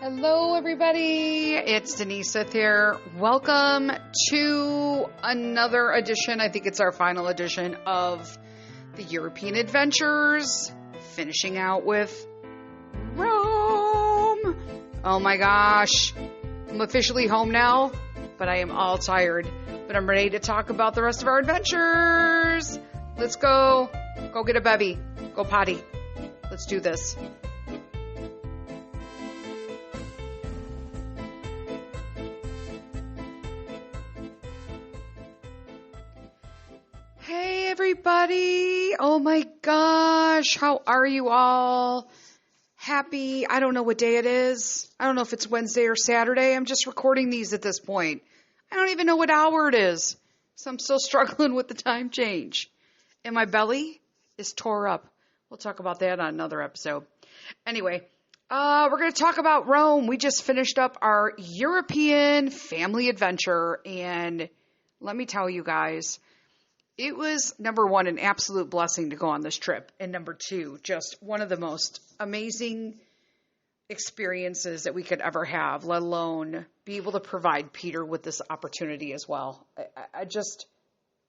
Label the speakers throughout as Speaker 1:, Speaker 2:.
Speaker 1: Hello, everybody. It's Denise here. Welcome to another edition. I think it's our final edition of the European Adventures, finishing out with Rome. Oh my gosh. I'm officially home now, but I am all tired. But I'm ready to talk about the rest of our adventures. Let's go. Go get a bevy. Go potty. Let's do this. Hey everybody! Oh my gosh, how are you all? Happy, I don't know what day it is. I don't know if it's Wednesday or Saturday. I'm just recording these at this point. I don't even know what hour it is. So I'm still struggling with the time change. And my belly is tore up. We'll talk about that on another episode. Anyway, we're going to talk about Rome. We just finished up our European family adventure. And let me tell you guys, it was, number one, an absolute blessing to go on this trip. And number two, just one of the most amazing experiences that we could ever have, let alone be able to provide Peter with this opportunity as well.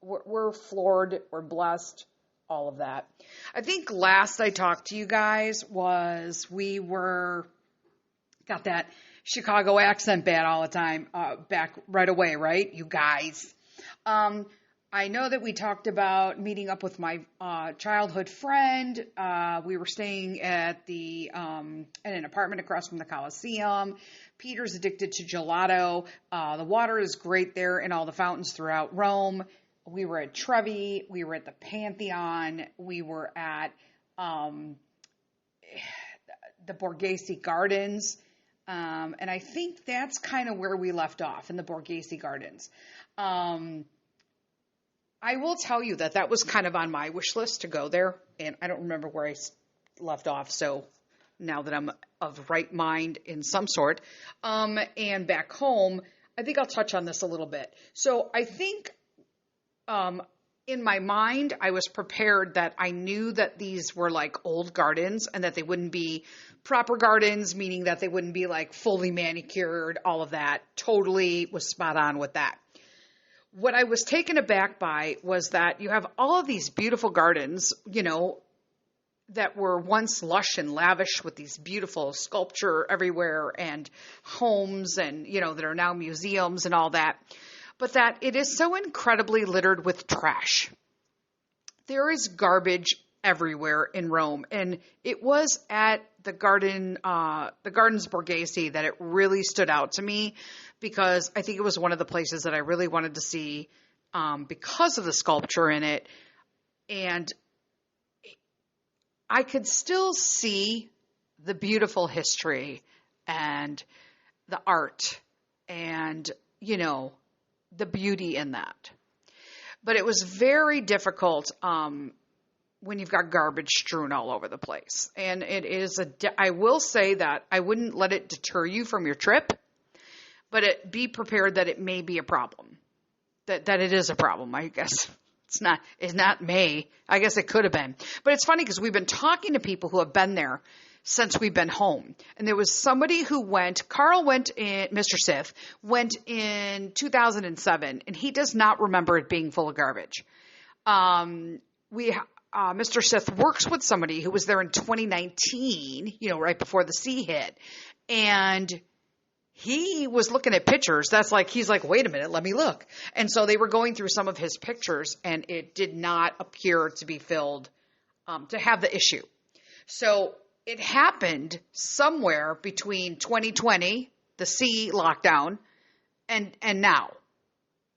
Speaker 1: We're floored, we're blessed, all of that. I think last I talked to you guys was got that Chicago accent bad all the time, back right away, right? You guys. I know that we talked about meeting up with my childhood friend. We were staying at in an apartment across from the Coliseum. Peter's addicted to gelato. The water is great there in all the fountains throughout Rome. We were at Trevi. We were at the Pantheon. We were at the Borghese Gardens. And I think that's kind of where we left off, in the Borghese Gardens. I will tell you that was kind of on my wish list to go there, and I don't remember where I left off, so now that I'm of right mind in some sort, and back home, I think I'll touch on this a little bit. So I think in my mind, I was prepared that I knew that these were like old gardens and that they wouldn't be proper gardens, meaning that they wouldn't be like fully manicured, all of that. Totally was spot on with that. What I was taken aback by was that you have all of these beautiful gardens, that were once lush and lavish with these beautiful sculpture everywhere and homes and, that are now museums and all that. But that it is so incredibly littered with trash. There is garbage everywhere in Rome. And it was at the Gardens Borghese that it really stood out to me, because I think it was one of the places that I really wanted to see because of the sculpture in it. And I could still see the beautiful history and the art and, the beauty in that. But it was very difficult when you've got garbage strewn all over the place. And it is I will say that I wouldn't let it deter you from your trip, but be prepared that it may be a problem, that it is a problem. I guess it's not may. I guess it could have been, but it's funny because we've been talking to people who have been there since we've been home. And there was somebody who Mr. Sith went in 2007, and he does not remember it being full of garbage. Mr. Sith works with somebody who was there in 2019, right before the sea hit. And he was looking at pictures. He's like, wait a minute, let me look. And so they were going through some of his pictures, and it did not appear to be filled, to have the issue. So it happened somewhere between 2020, the sea lockdown, and now,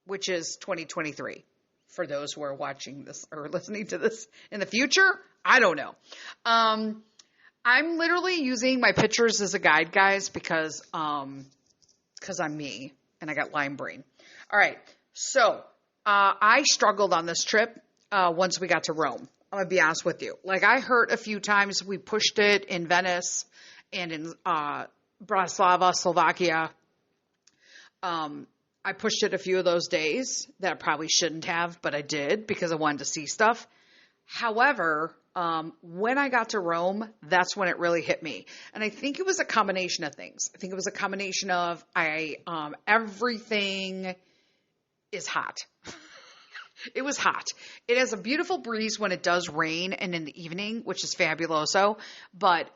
Speaker 1: which is 2023. For those who are watching this or listening to this in the future, I don't know. I'm literally using my pictures as a guide, guys, because I'm me and I got Lyme brain. All right. So, I struggled on this trip, once we got to Rome. I'm going to be honest with you. I hurt a few times. We pushed it in Venice and in, Bratislava, Slovakia. I pushed it a few of those days that I probably shouldn't have, but I did because I wanted to see stuff. However, When I got to Rome, that's when it really hit me. And I think it was a combination of things. I think it was a combination of everything is hot. It was hot. It has a beautiful breeze when it does rain and in the evening, which is fabuloso. But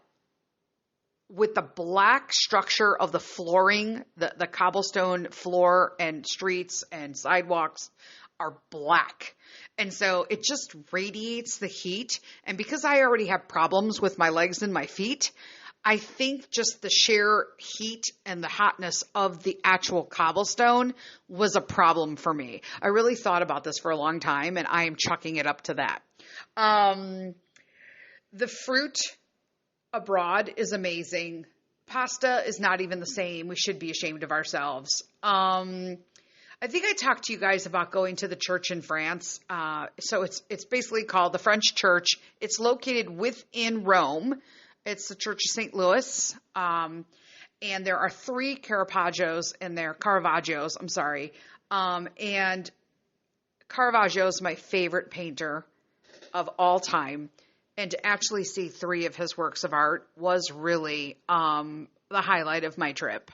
Speaker 1: with the black structure of the flooring, the cobblestone floor and streets and sidewalks are black. And so it just radiates the heat. And because I already have problems with my legs and my feet, I think just the sheer heat and the hotness of the actual cobblestone was a problem for me. I really thought about this for a long time, and I am chucking it up to that. The fruit abroad is amazing. Pasta is not even the same. We should be ashamed of ourselves. I think I talked to you guys about going to the church in France. So it's basically called the French Church. It's located within Rome. It's the Church of St. Louis. And there are 3 Caravaggios in there. Caravaggios, I'm sorry. And Caravaggio is my favorite painter of all time. And to actually see 3 of his works of art was really the highlight of my trip.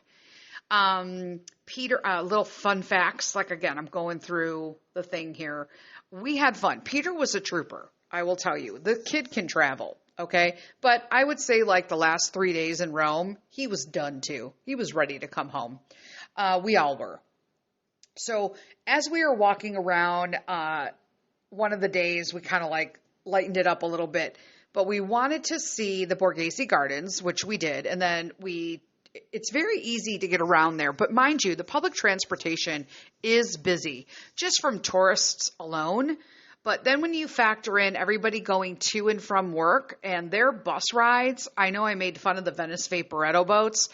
Speaker 1: Peter, little fun facts. Like, again, I'm going through the thing here. We had fun. Peter was a trooper, I will tell you. The kid can travel, okay? But I would say, like, the last 3 days in Rome, he was done too. He was ready to come home. We all were. So as we were walking around, one of the days, we kind of like lightened it up a little bit, but we wanted to see the Borghese Gardens, which we did. And then it's very easy to get around there. But mind you, the public transportation is busy just from tourists alone. But then when you factor in everybody going to and from work and their bus rides, I know I made fun of the Venice Vaporetto boats,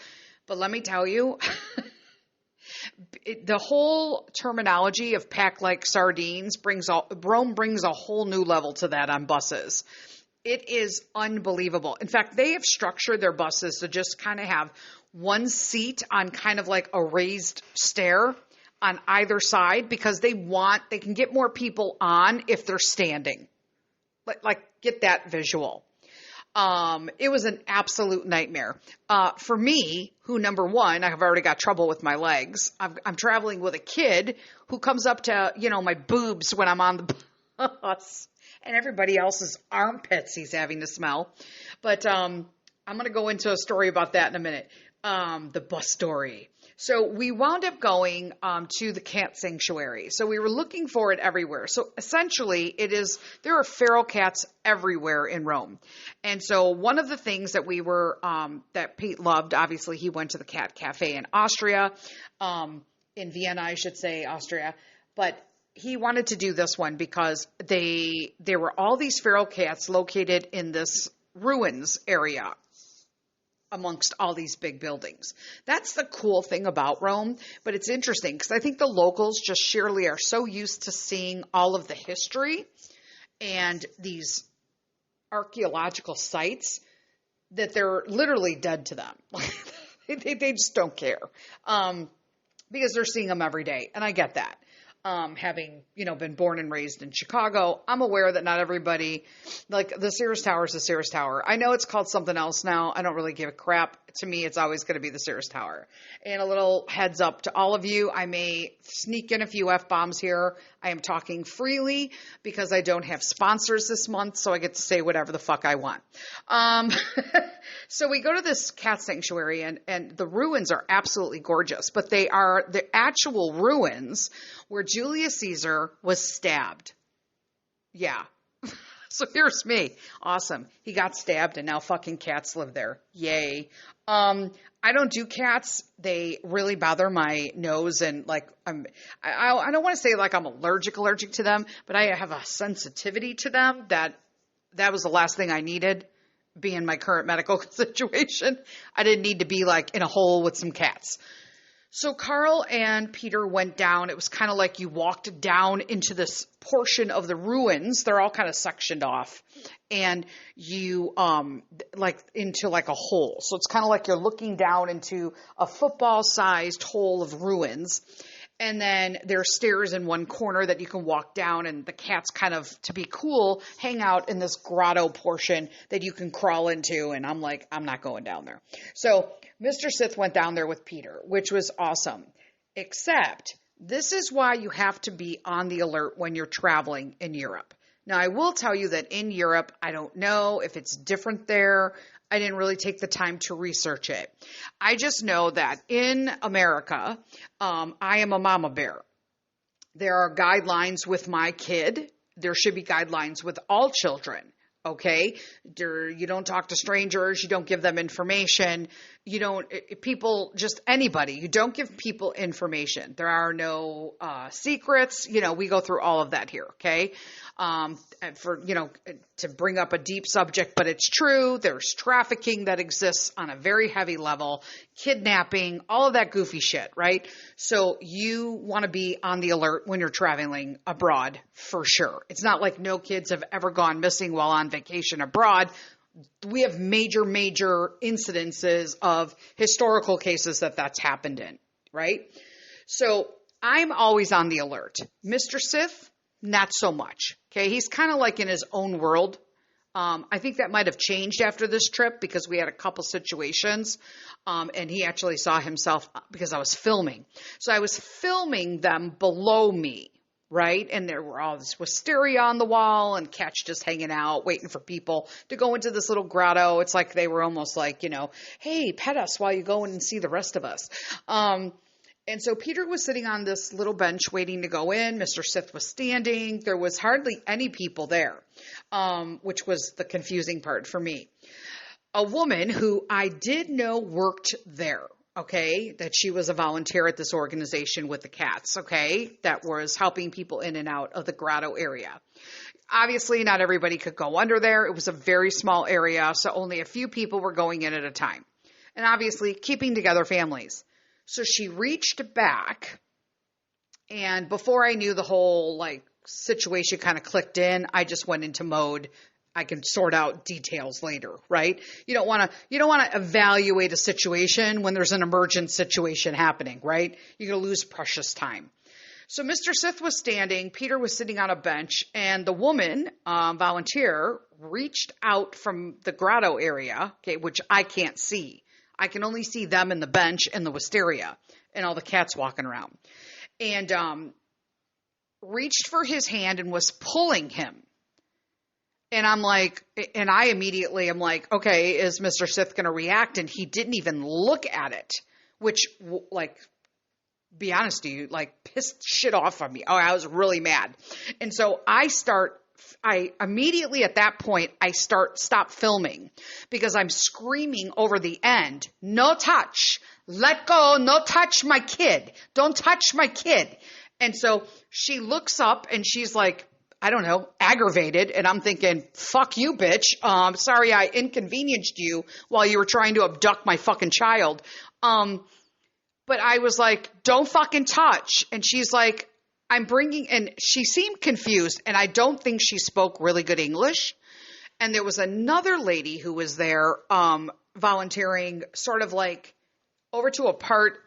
Speaker 1: but let me tell you, the whole terminology of pack like sardines Rome brings a whole new level to that on buses. It is unbelievable. In fact, they have structured their buses to just kind of have one seat on kind of like a raised stair on either side because they can get more people on if they're standing. Like get that visual. It was an absolute nightmare. For me, who, number one, I have already got trouble with my legs. I'm traveling with a kid who comes up to, my boobs when I'm on the bus and everybody else's armpits he's having to smell. But, I'm going to go into a story about that in a minute. The bus story. So we wound up going to the cat sanctuary. So we were looking for it everywhere. So essentially there are feral cats everywhere in Rome. And so one of the things that that Pete loved, obviously he went to the cat cafe in Austria, in Vienna, I should say, Austria. But he wanted to do this one because there were all these feral cats located in this ruins area amongst all these big buildings. That's the cool thing about Rome, but it's interesting because I think the locals just sheerly are so used to seeing all of the history and these archaeological sites that they're literally dead to them. They just don't care because they're seeing them every day, and I get that. Having, been born and raised in Chicago, I'm aware that not everybody, like the Sears Tower is the Sears Tower. I know it's called something else now. I don't really give a crap. To me, it's always going to be the Sears Tower. And a little heads up to all of you, I may sneak in a few F-bombs here. I am talking freely because I don't have sponsors this month, so I get to say whatever the fuck I want. So we go to this cat sanctuary, and the ruins are absolutely gorgeous, but they are the actual ruins where Julius Caesar was stabbed. Yeah. So here's me. Awesome. He got stabbed and now fucking cats live there. Yay. I don't do cats. They really bother my nose and I don't want to say like I'm allergic to them, but I have a sensitivity to them that was the last thing I needed being my current medical situation. I didn't need to be like in a hole with some cats. So Carl and Peter went down. It was kind of like you walked down into this portion of the ruins. They're all kind of sectioned off, and you into like a hole. So it's kind of like you're looking down into a football-sized hole of ruins. And then there's stairs in one corner that you can walk down, and the cats kind of, to be cool, hang out in this grotto portion that you can crawl into. And I'm like, I'm not going down there. So Mr. Sith went down there with Peter, which was awesome. Except this is why you have to be on the alert when you're traveling in Europe. Now, I will tell you that in Europe, I don't know if it's different there. I didn't really take the time to research it. I just know that in America, I am a mama bear. There are guidelines with my kid. There should be guidelines with all children. Okay. You don't talk to strangers. You don't give them information. You don't, people, just anybody. You don't give people information. There are no secrets. We go through all of that here. Okay. To bring up a deep subject, but it's true. There's trafficking that exists on a very heavy level, kidnapping, all of that goofy shit, right? So you want to be on the alert when you're traveling abroad for sure. It's not like no kids have ever gone missing while on vacation abroad. We have major incidences of historical cases that's happened in, right? So I'm always on the alert. Mr. Sith, not so much. Okay. He's kind of like in his own world. I think that might have changed after this trip because we had a couple situations. And he actually saw himself because I was filming. So I was filming them below me. Right. And there were all this wisteria on the wall and cats just hanging out, waiting for people to go into this little grotto. It's like they were almost like, hey, pet us while you go in and see the rest of us. And so Peter was sitting on this little bench waiting to go in. Mr. Sith was standing. There was hardly any people there, which was the confusing part for me. A woman who I did know worked there, okay, that she was a volunteer at this organization with the cats, okay, that was helping people in and out of the grotto area. Obviously, not everybody could go under there. It was a very small area, so only a few people were going in at a time. And obviously, keeping together families. So she reached back, and before I knew the whole situation kind of clicked in, I just went into mode. I can sort out details later, right? You don't want to evaluate a situation when there's an emergent situation happening, right? You're going to lose precious time. So Mr. Sith was standing, Peter was sitting on a bench, and the woman, volunteer, reached out from the grotto area, okay, which I can't see. I can only see them and the bench and the wisteria and all the cats walking around. And reached for his hand and was pulling him. And I'm like, and I immediately am like, okay, is Mr. Sith going to react? And he didn't even look at it, which, be honest with you, pissed shit off on me. Oh, I was really mad. And so I immediately at that point, stop filming because I'm screaming over the end, no touch, let go, no touch my kid. Don't touch my kid. And so she looks up and she's like, I don't know, aggravated. And I'm thinking, fuck you, bitch. Sorry I inconvenienced you while you were trying to abduct my fucking child. But I was like, don't fucking touch. And she's like, and she seemed confused, and I don't think she spoke really good English. And there was another lady who was there volunteering sort of over to a part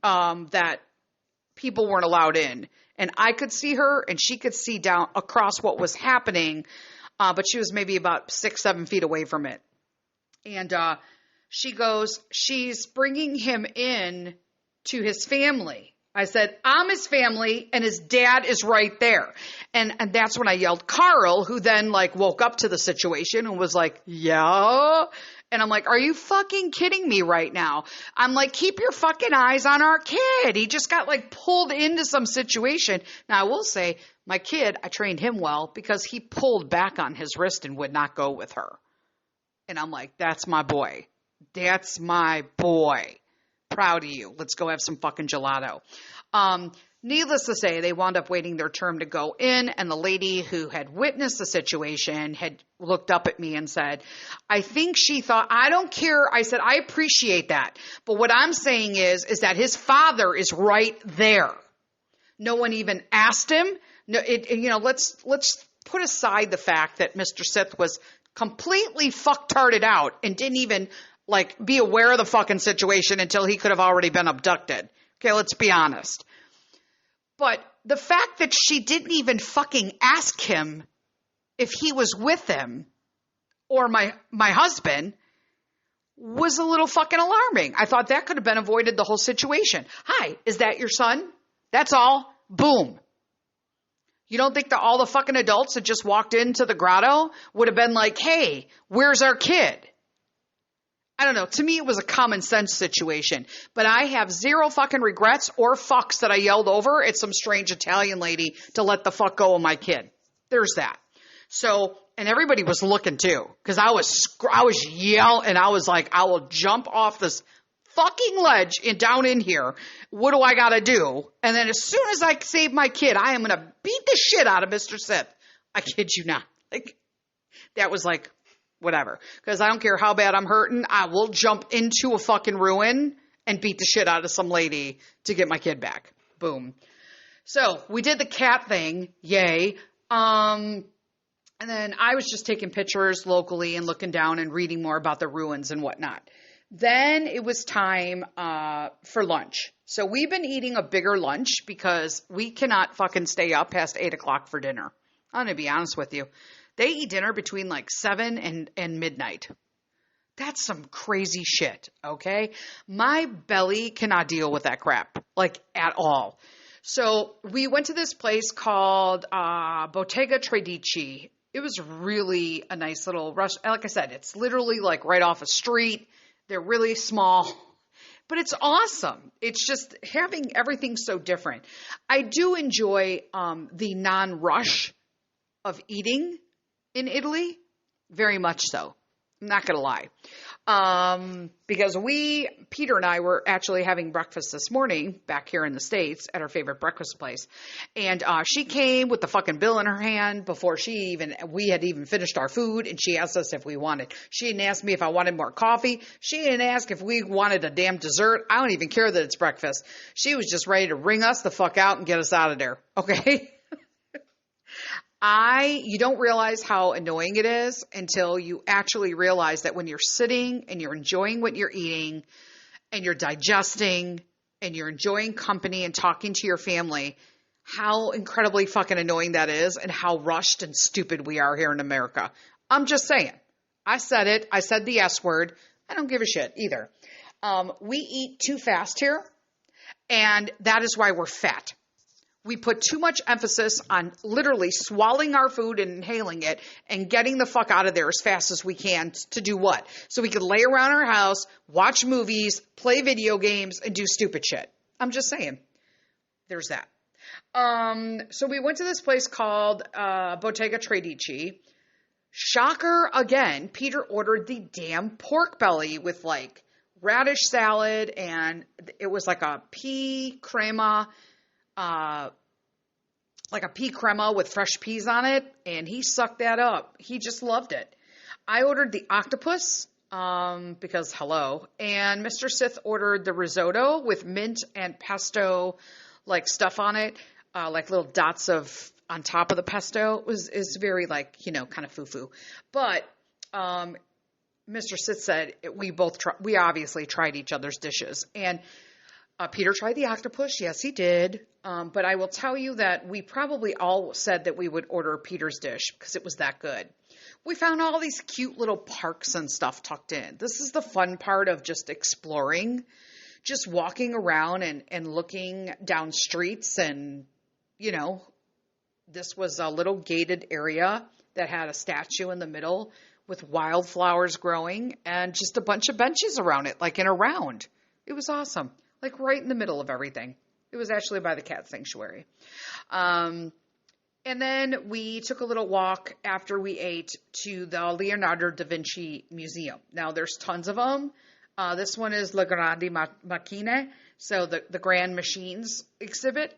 Speaker 1: that people weren't allowed in. And I could see her, and she could see down across what was happening, but she was maybe about 6-7 feet away from it. And she goes, she's bringing him in to his family. I said, I'm his family, and his dad is right there. And that's when I yelled, Carl, who then woke up to the situation and was like, yeah. And I'm like, are you fucking kidding me right now? I'm like, keep your fucking eyes on our kid. He just got pulled into some situation. Now, I will say, my kid, I trained him well because he pulled back on his wrist and would not go with her. And I'm like, that's my boy. That's my boy. Proud of you. Let's go have some fucking gelato. Needless to say, they wound up waiting their turn to go in, and the lady who had witnessed the situation had looked up at me and said, I think she thought, I don't care. I said, I appreciate that. But what I'm saying is that his father is right there. No one even asked him. No, let's put aside the fact that Mr. Sith was completely fucktarded out and didn't even be aware of the fucking situation until he could have already been abducted. Okay, let's be honest. But the fact that she didn't even fucking ask him if he was with him or my husband was a little fucking alarming. I thought that could have been avoided the whole situation. Hi, is that your son? That's all. Boom. You don't think that all the fucking adults that just walked into the grotto would have been like, hey, where's our kid? I don't know. To me, it was a common sense situation. But I have zero fucking regrets or fucks that I yelled over at some strange Italian lady to let the fuck go of my kid. There's that. So, and everybody was looking too, because I was yelling, and I was like, I will jump off this fucking ledge and down in here. What do I got to do? And then as soon as I save my kid, I am going to beat the shit out of Mr. Sith. I kid you not. Like, that was like, whatever. Because I don't care how bad I'm hurting. I will jump into a fucking ruin and beat the shit out of some lady to get my kid back. Boom. So we did the cat thing. Yay. And then I was just taking pictures locally and looking down and reading more about the ruins and whatnot. Then it was time for lunch. So we've been eating a bigger lunch because we cannot fucking stay up past 8 o'clock for dinner. I'm going to be honest with you. They eat dinner between like 7 and midnight. That's some crazy shit, okay? My belly cannot deal with that crap, like at all. So we went to this place called Bottega Tradici. It was really a nice little restaurant. Like I said, it's literally like right off a street. They're really small, but it's awesome. It's just having everything so different. I do enjoy the non-rush of eating in Italy, very much so. I'm not going to lie. Because Peter and I were actually having breakfast this morning back here in the States at our favorite breakfast place. And she came with the fucking bill in her hand before we had even finished our food. And she asked us if we wanted. She didn't ask me if I wanted more coffee. She didn't ask if we wanted a damn dessert. I don't even care that it's breakfast. She was just ready to ring us the fuck out and get us out of there. Okay? You don't realize how annoying it is until you actually realize that when you're sitting and you're enjoying what you're eating and you're digesting and you're enjoying company and talking to your family, how incredibly fucking annoying that is and how rushed and stupid we are here in America. I'm just saying. I said it. I said the S word. I don't give a shit either. We eat too fast here, and that is why we're fat. We put too much emphasis on literally swallowing our food and inhaling it and getting the fuck out of there as fast as we can to do what? So we could lay around our house, watch movies, play video games, and do stupid shit. I'm just saying. There's that. So we went to this place called Bottega Tradici. Shocker again, Peter ordered the damn pork belly with like radish salad, and it was like a pea crema, like a pea crema with fresh peas on it, and he sucked that up. He just loved it. I ordered the octopus, because hello, and Mr. Sith ordered the risotto with mint and pesto, like stuff on it, like little dots of on top of the pesto. Is very like, kind of foo-foo. But Mr. Sith said we obviously tried each other's dishes, and Peter tried the octopus. Yes, he did. But I will tell you that we probably all said that we would order Peter's dish because it was that good. We found all these cute little parks and stuff tucked in. This is the fun part of just exploring, just walking around and looking down streets. And, this was a little gated area that had a statue in the middle with wildflowers growing and just a bunch of benches around it, like in a round. It was awesome. Like right in the middle of everything. It was actually by the cat sanctuary. And then we took a little walk after we ate to the Leonardo da Vinci Museum. Now there's tons of them. This one is La Grandi Macchine, so the Grand Machines exhibit.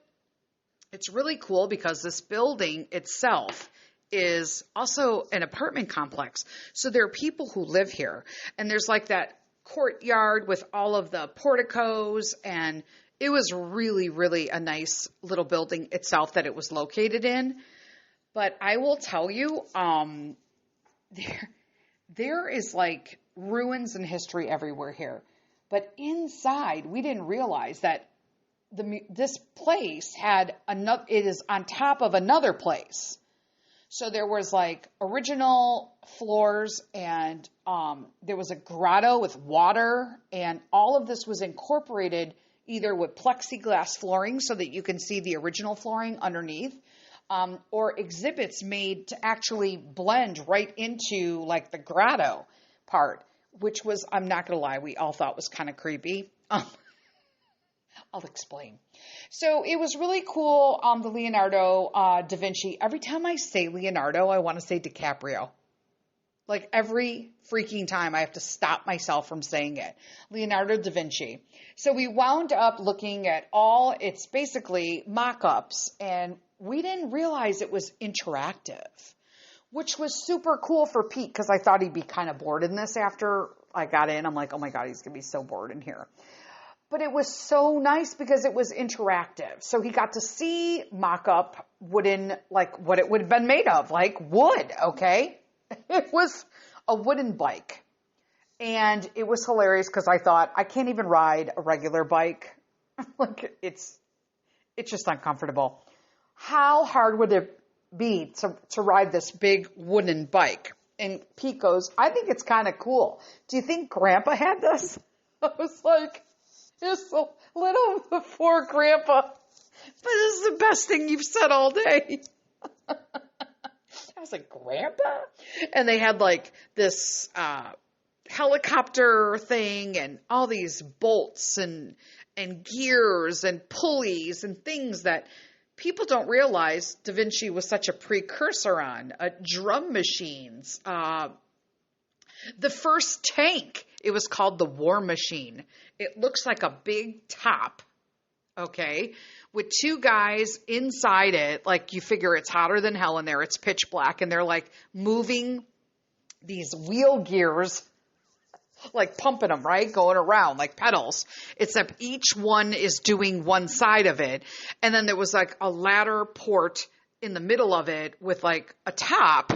Speaker 1: It's really cool because this building itself is also an apartment complex. So there are people who live here. And there's like that courtyard with all of the porticos, and it was really, really a nice little building itself that it was located in. But I will tell you, there is like ruins and history everywhere here. But inside, we didn't realize that this place had another, it is on top of another place. So there was like original floors and there was a grotto with water, and all of this was incorporated either with plexiglass flooring so that you can see the original flooring underneath, or exhibits made to actually blend right into like the grotto part, which was, I'm not going to lie, we all thought was kind of creepy. I'll explain. So it was really cool. The Leonardo da Vinci. Every time I say Leonardo, I want to say DiCaprio. Like every freaking time I have to stop myself from saying it. Leonardo da Vinci. So we wound up looking at all, it's basically mock-ups, and we didn't realize it was interactive, which was super cool for Pete because I thought he'd be kind of bored in this after I got in. I'm like, oh my God, he's going to be so bored in here. But it was so nice because it was interactive. So he got to see mock-up wooden, like what it would have been made of, like wood, okay? It was a wooden bike. And it was hilarious because I thought, I can't even ride a regular bike. Like, it's just uncomfortable. How hard would it be to ride this big wooden bike? And Pete goes, I think it's kind of cool. Do you think Grandpa had this? I was like, just a little before Grandpa. But this is the best thing you've said all day. I was like, Grandpa? And they had like this helicopter thing and all these bolts and gears and pulleys and things that people don't realize Da Vinci was such a precursor on. Drum machines. The first tank, it was called the War Machine. It looks like a big top, okay, with two guys inside it. Like, you figure it's hotter than hell in there. It's pitch black, and they're like moving these wheel gears, like pumping them, right? Going around like pedals, except each one is doing one side of it. And then there was like a ladder port in the middle of it with like a top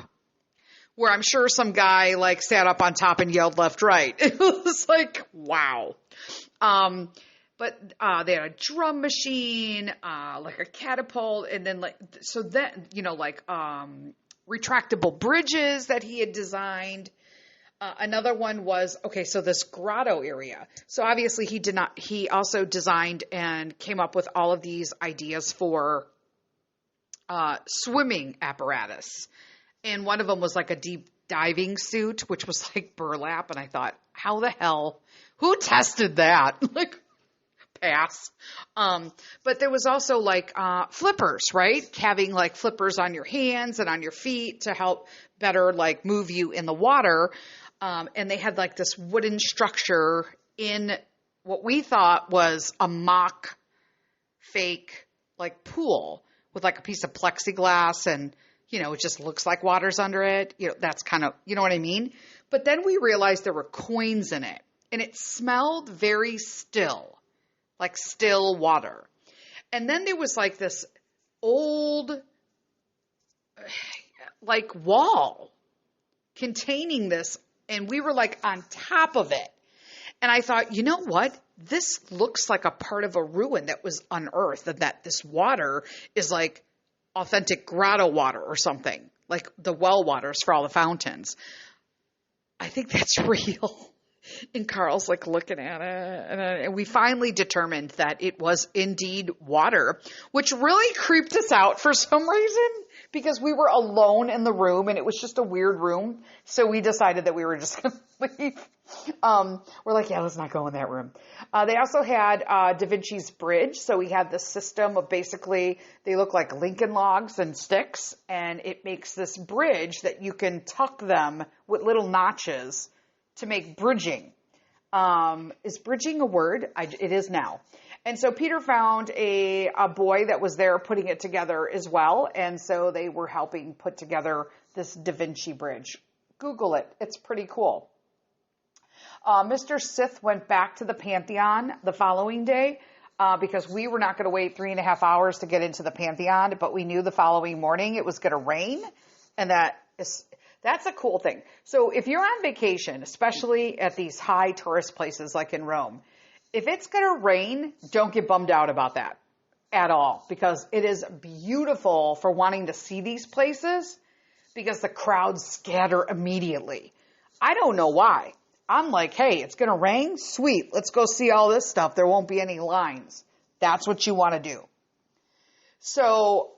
Speaker 1: where I'm sure some guy like sat up on top and yelled left, right. It was like, wow. But they had a drum machine, like a catapult, and then like, so then, like retractable bridges that he had designed. Another one was, okay, so this grotto area. So obviously he also designed and came up with all of these ideas for swimming apparatus. And one of them was like a deep diving suit, which was like burlap. And I thought, how the hell, who tested that? Like, pass. But there was also like flippers, right? Having like flippers on your hands and on your feet to help better like move you in the water. And they had like this wooden structure in what we thought was a mock fake like pool with like a piece of plexiglass, and it just looks like water's under it. That's kind of, you know what I mean? But then we realized there were coins in it, and it smelled very still, like still water. And then there was like this old, like wall containing this, and we were like on top of it. And I thought, you know what? This looks like a part of a ruin that was unearthed, and that this water is like authentic grotto water or something, like the well waters for all the fountains. I think that's real. And Carl's like looking at it, and we finally determined that it was indeed water, which really creeped us out for some reason, because we were alone in the room and it was just a weird room. So we decided that we were just going to leave. We're like, yeah, let's not go in that room. They also had Da Vinci's bridge. So we had this system of basically, they look like Lincoln logs and sticks, and it makes this bridge that you can tuck them with little notches to make bridging. Is bridging a word? It is now. And so Peter found a boy that was there putting it together as well. And so they were helping put together this Da Vinci bridge. Google it. It's pretty cool. Mr. Sith went back to the Pantheon the following day because we were not going to wait 3.5 hours to get into the Pantheon, but we knew the following morning it was going to rain. And that's a cool thing. So if you're on vacation, especially at these high tourist places like in Rome, if it's going to rain, don't get bummed out about that at all, because it is beautiful for wanting to see these places, because the crowds scatter immediately. I don't know why. I'm like, hey, it's going to rain? Sweet. Let's go see all this stuff. There won't be any lines. That's what you want to do. So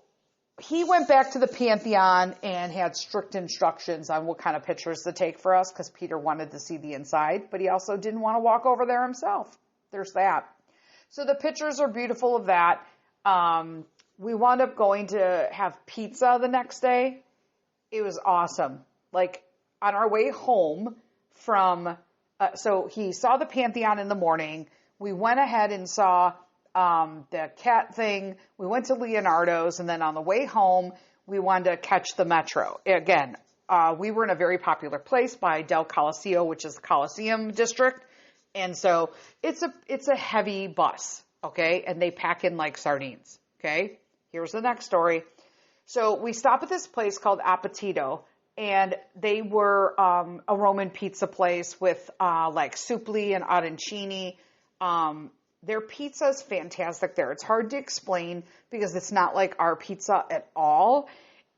Speaker 1: he went back to the Pantheon and had strict instructions on what kind of pictures to take for us, because Peter wanted to see the inside, but he also didn't want to walk over there himself. There's that. So the pictures are beautiful of that. We wound up going to have pizza the next day. It was awesome. Like, on our way home from, so he saw the Pantheon in the morning. We went ahead and saw the cat thing. We went to Leonardo's, and then on the way home, we wanted to catch the metro. Again, we were in a very popular place by Del Coliseo, which is the Coliseum district. And so it's a heavy bus, okay? And they pack in like sardines, okay? Here's the next story. So we stop at this place called Appetito, and they were a Roman pizza place with like supli and arancini. Their pizza is fantastic there. It's hard to explain because it's not like our pizza at all.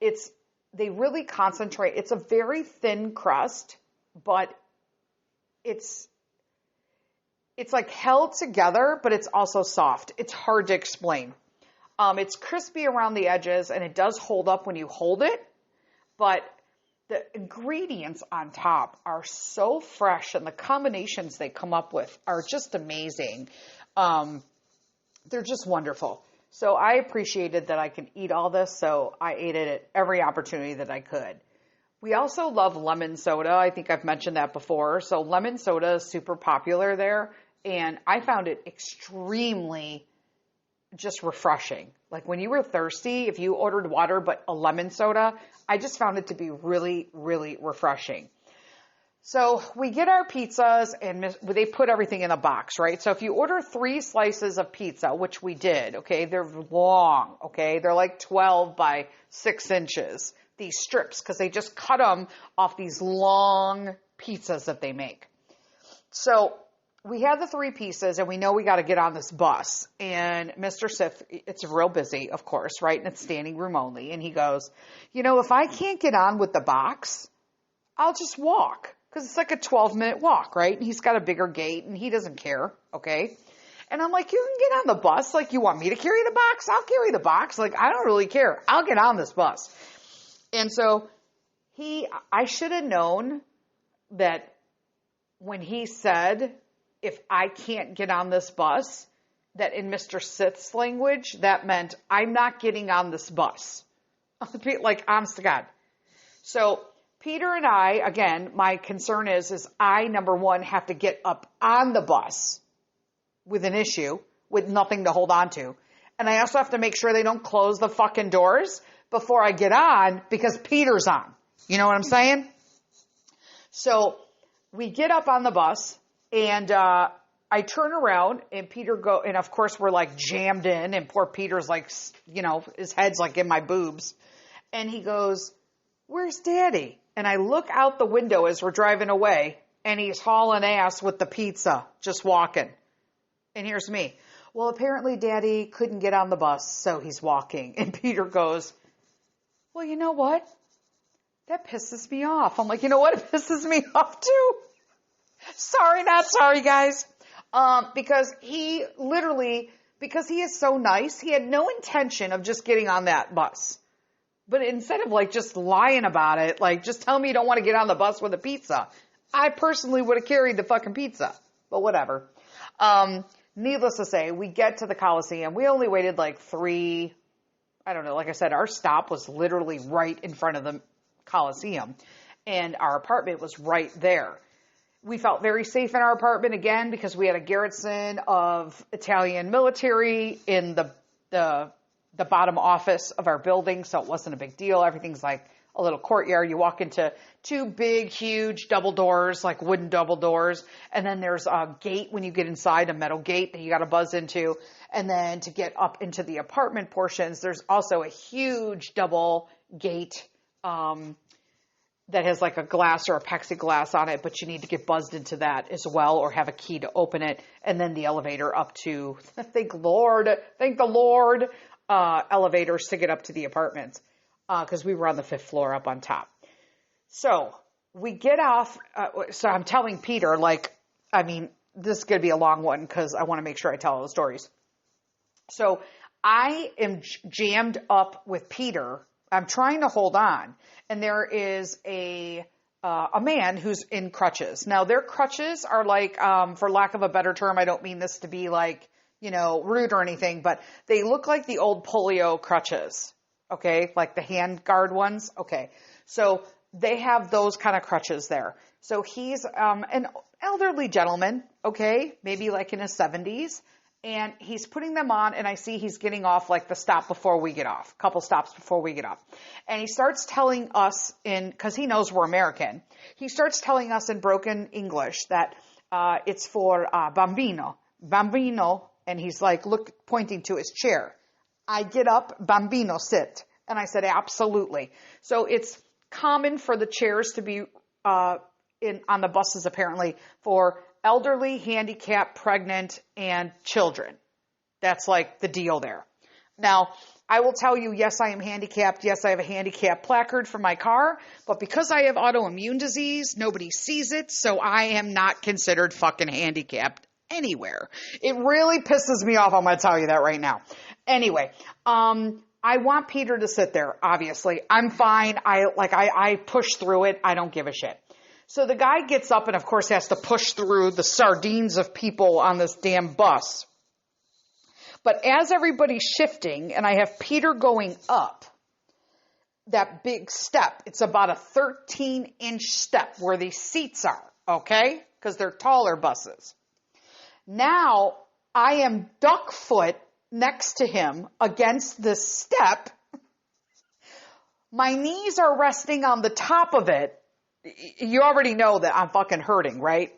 Speaker 1: They really concentrate. It's a very thin crust, but it's like held together, but it's also soft. It's hard to explain. It's crispy around the edges, and it does hold up when you hold it, but the ingredients on top are so fresh, and the combinations they come up with are just amazing. They're just wonderful. So I appreciated that I could eat all this, so I ate it at every opportunity that I could. We also love lemon soda. I think I've mentioned that before. So lemon soda is super popular there, and I found it extremely just refreshing. Like when you were thirsty, if you ordered water but a lemon soda, I just found it to be really, really refreshing. So we get our pizzas, and they put everything in a box, right? So if you order 3 slices of pizza, which we did, okay, they're long, okay? They're like 12 by 6 inches, these strips, because they just cut them off these long pizzas that they make. So we had the 3 pieces, and we know we got to get on this bus. And Mr. Sif, it's real busy, of course, right? And it's standing room only. And he goes, if I can't get on with the box, I'll just walk. Because it's like a 12-minute walk, right? And he's got a bigger gate, and he doesn't care, okay? And I'm like, you can get on the bus. Like, you want me to carry the box? I'll carry the box. Like, I don't really care. I'll get on this bus. And so I should have known that when he said, if I can't get on this bus, that in Mr. Sith's language, that meant I'm not getting on this bus. Like, honest to God. So Peter and I, again, my concern is I, number one, have to get up on the bus with an issue, with nothing to hold on to. And I also have to make sure they don't close the fucking doors before I get on, because Peter's on. You know what I'm saying? So we get up on the bus, and I turn around, and and of course we're like jammed in, and poor Peter's like, his head's like in my boobs. And he goes, "Where's Daddy?" And I look out the window as we're driving away, and he's hauling ass with the pizza, just walking. And here's me. Well, apparently Daddy couldn't get on the bus, so he's walking. And Peter goes, "Well, you know what? That pisses me off." I'm like, you know what? It pisses me off too. Sorry, not sorry, guys. Because he is so nice, he had no intention of just getting on that bus. But instead of like just lying about it, like just tell me you don't want to get on the bus with a pizza, I personally would have carried the fucking pizza. But whatever. Needless to say, we get to the Coliseum. We only waited like 3, I don't know. Like I said, our stop was literally right in front of the Coliseum, and our apartment was right there. We felt very safe in our apartment again because we had a garrison of Italian military in the bottom office of our building, so it wasn't a big deal. Everything's like a little courtyard. You walk into 2 big, huge double doors, like wooden double doors, and then there's a gate when you get inside, a metal gate that you got to buzz into, and then to get up into the apartment portions, there's also a huge double gate that has like a glass or a plexiglass on it, but you need to get buzzed into that as well or have a key to open it. And then the elevator up to, thank the Lord, elevators to get up to the apartments. Because we were on the 5th floor up on top. So we get off. So I'm telling Peter, this is going to be a long one because I want to make sure I tell all the stories. So I am jammed up with Peter. I'm trying to hold on. And there is a man who's in crutches. Now, their crutches are like, for lack of a better term, I don't mean this to be like, rude or anything, but they look like the old polio crutches. Okay, like the hand guard ones. Okay, so they have those kind of crutches there. So he's an elderly gentleman, okay, maybe like in his 70s, and he's putting them on, and I see he's getting off like the stop before we get off, a couple stops before we get off. And he starts telling us because he knows we're American, he starts telling us in broken English that it's for bambino, and he's like, pointing to his chair. I get up, bambino, sit. And I said, absolutely. So it's common for the chairs to be on the buses, apparently, for elderly, handicapped, pregnant, and children. That's like the deal there. Now, I will tell you, yes, I am handicapped. Yes, I have a handicap placard for my car. But because I have autoimmune disease, nobody sees it. So I am not considered fucking handicapped anywhere. It really pisses me off. I'm going to tell you that right now. Anyway, I want Peter to sit there, obviously. I'm fine. I push through it. I don't give a shit. So the guy gets up and, of course, has to push through the sardines of people on this damn bus. But as everybody's shifting, and I have Peter going up that big step, it's about a 13-inch step where these seats are, okay? Because they're taller buses. Now, I am duck foot next to him against this step. My knees are resting on the top of it. You already know that I'm fucking hurting, right?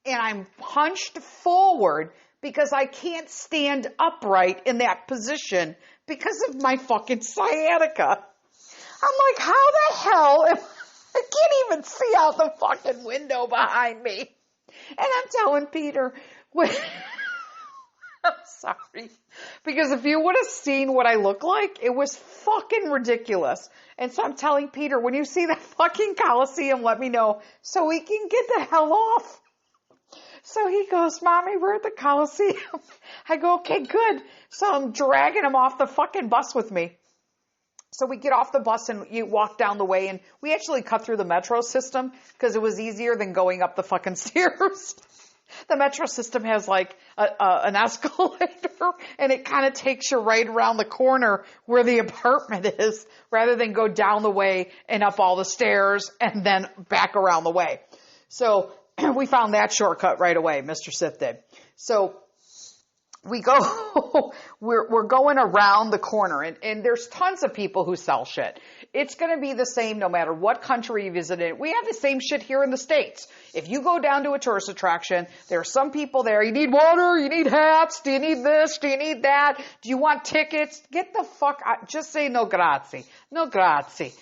Speaker 1: And I'm hunched forward because I can't stand upright in that position because of my fucking sciatica. I'm like, how the hell am I can't even see out the fucking window behind me. And I'm telling Peter, I'm sorry. Because if you would have seen what I look like, it was fucking ridiculous. And so I'm telling Peter, when you see that fucking Coliseum, let me know so we can get the hell off. So he goes, Mommy, we're at the Coliseum. I go, okay, good. So I'm dragging him off the fucking bus with me. So we get off the bus and you walk down the way, and we actually cut through the metro system because it was easier than going up the fucking stairs. The metro system has like an escalator, and it kind of takes you right around the corner where the apartment is rather than go down the way and up all the stairs and then back around the way. So we found that shortcut right away, Mr. Sith did. So we go, we're going around the corner, and there's tons of people who sell shit. It's going to be the same no matter what country you visited. We have the same shit here in the States. If you go down to a tourist attraction, there are some people there. You need water, you need hats, do you need this, do you need that? Do you want tickets? Get the fuck out. Just say no grazie. No grazie.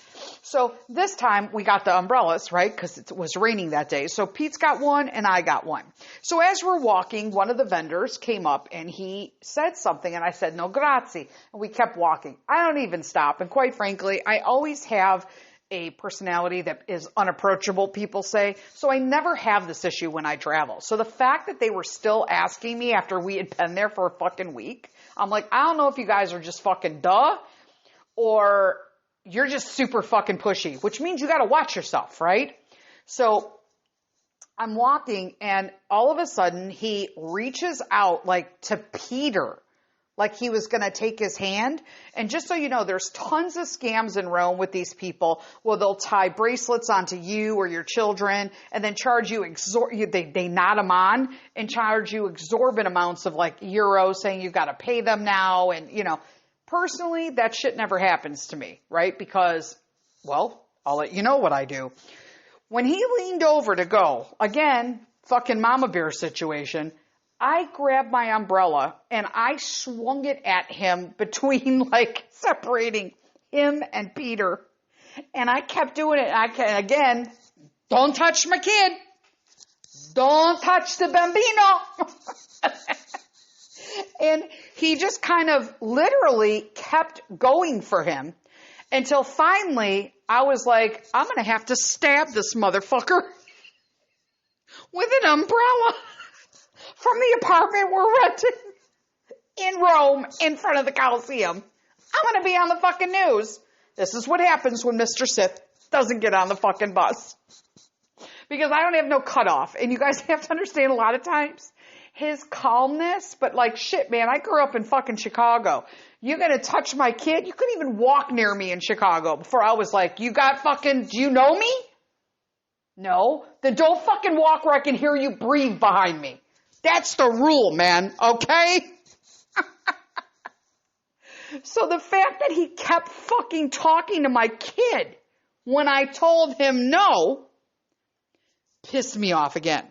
Speaker 1: So this time we got the umbrellas, right? Because it was raining that day. So Pete's got one and I got one. So as we're walking, one of the vendors came up and he said something and I said, no grazie. And we kept walking. I don't even stop. And quite frankly, I always have a personality that is unapproachable, people say. So I never have this issue when I travel. So the fact that they were still asking me after we had been there for a fucking week, I'm like, I don't know if you guys are just fucking duh or you're just super fucking pushy, which means you got to watch yourself, right? So I'm walking and all of a sudden he reaches out like to Peter, like he was going to take his hand. And just so you know, there's tons of scams in Rome with these people where they'll tie bracelets onto you or your children and then charge you, they knot them on and charge you exorbitant amounts of like euros saying you've got to pay them now. And, you know, personally, that shit never happens to me, right? Because, well, I'll let you know what I do. When he leaned over to go, again, fucking mama bear situation, I grabbed my umbrella and I swung it at him between like separating him and Peter. And I kept doing it. Again, don't touch my kid. Don't touch the bambino. And he just kind of literally kept going for him until finally I was like, I'm going to have to stab this motherfucker with an umbrella from the apartment we're renting in Rome in front of the Colosseum. I'm going to be on the fucking news. This is what happens when Mr. Sith doesn't get on the fucking bus. Because I don't have no cutoff. And you guys have to understand a lot of times his calmness, but like shit, man, I grew up in fucking Chicago. You're going to touch my kid? You couldn't even walk near me in Chicago before I was like, do you know me? No. Then don't fucking walk where I can hear you breathe behind me. That's the rule, man. Okay? So the fact that he kept fucking talking to my kid when I told him no pissed me off again.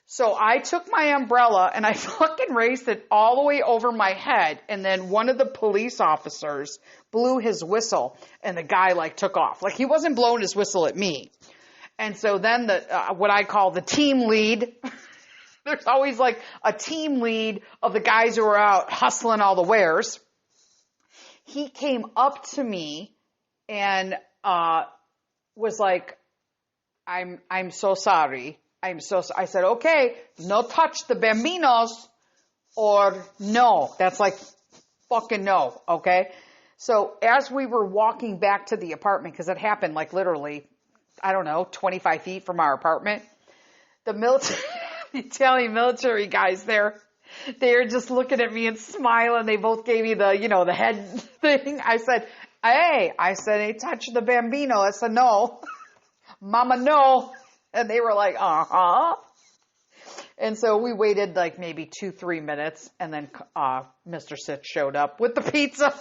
Speaker 1: So I took my umbrella and I fucking raised it all the way over my head. And then one of the police officers blew his whistle and the guy like took off. Like he wasn't blowing his whistle at me. And so then what I call the team lead, there's always like a team lead of the guys who are out hustling all the wares. He came up to me and was like, I'm so sorry. I said, okay, no touch the bambinos or no. That's like fucking no, okay? So as we were walking back to the apartment, because it happened like literally, I don't know, 25 feet from our apartment, the Italian military guys there, they're just looking at me and smiling. They both gave me the head thing. I said, hey, touch the bambino. I said, no. Mama, no. And they were like, uh-huh. And so we waited like maybe 2-3 minutes. And then Mr. Sith showed up with the pizza.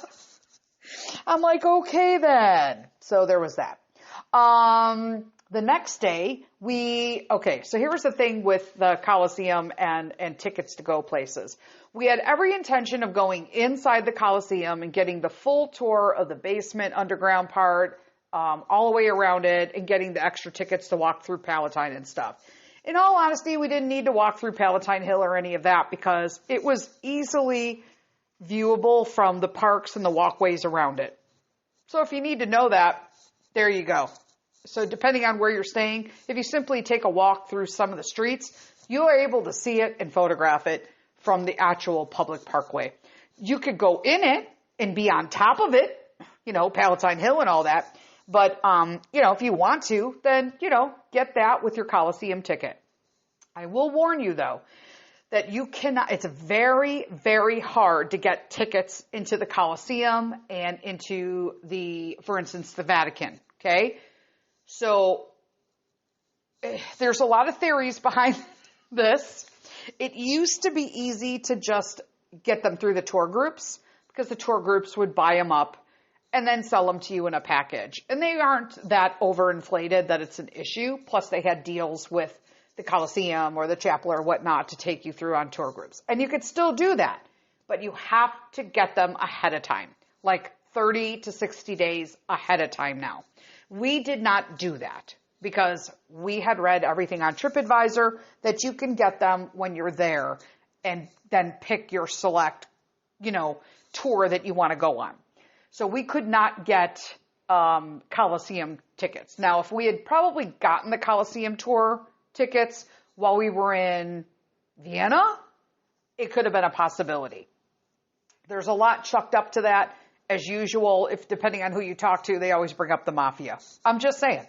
Speaker 1: I'm like, okay then. So there was that. The next day, so here was the thing with the Colosseum and tickets to go places. We had every intention of going inside the Colosseum and getting the full tour of the basement underground part, all the way around it, and getting the extra tickets to walk through Palatine and stuff. In all honesty, we didn't need to walk through Palatine Hill or any of that because it was easily viewable from the parks and the walkways around it. So if you need to know that, there you go. So depending on where you're staying, if you simply take a walk through some of the streets, you are able to see it and photograph it from the actual public parkway. You could go in it and be on top of it, Palatine Hill and all that. But, if you want to, then, get that with your Coliseum ticket. I will warn you, though, that you cannot, it's very, very hard to get tickets into the Coliseum and into for instance, the Vatican, okay? So there's a lot of theories behind this. It used to be easy to just get them through the tour groups because the tour groups would buy them up and then sell them to you in a package. And they aren't that overinflated that it's an issue. Plus they had deals with the Coliseum or the chapel or whatnot to take you through on tour groups. And you could still do that, but you have to get them ahead of time, like 30 to 60 days ahead of time now. We did not do that because we had read everything on TripAdvisor that you can get them when you're there and then pick your select, tour that you want to go on. So we could not get Coliseum tickets. Now, if we had probably gotten the Coliseum tour tickets while we were in Vienna, it could have been a possibility. There's a lot chucked up to that. As usual, depending on who you talk to, they always bring up the mafia. I'm just saying.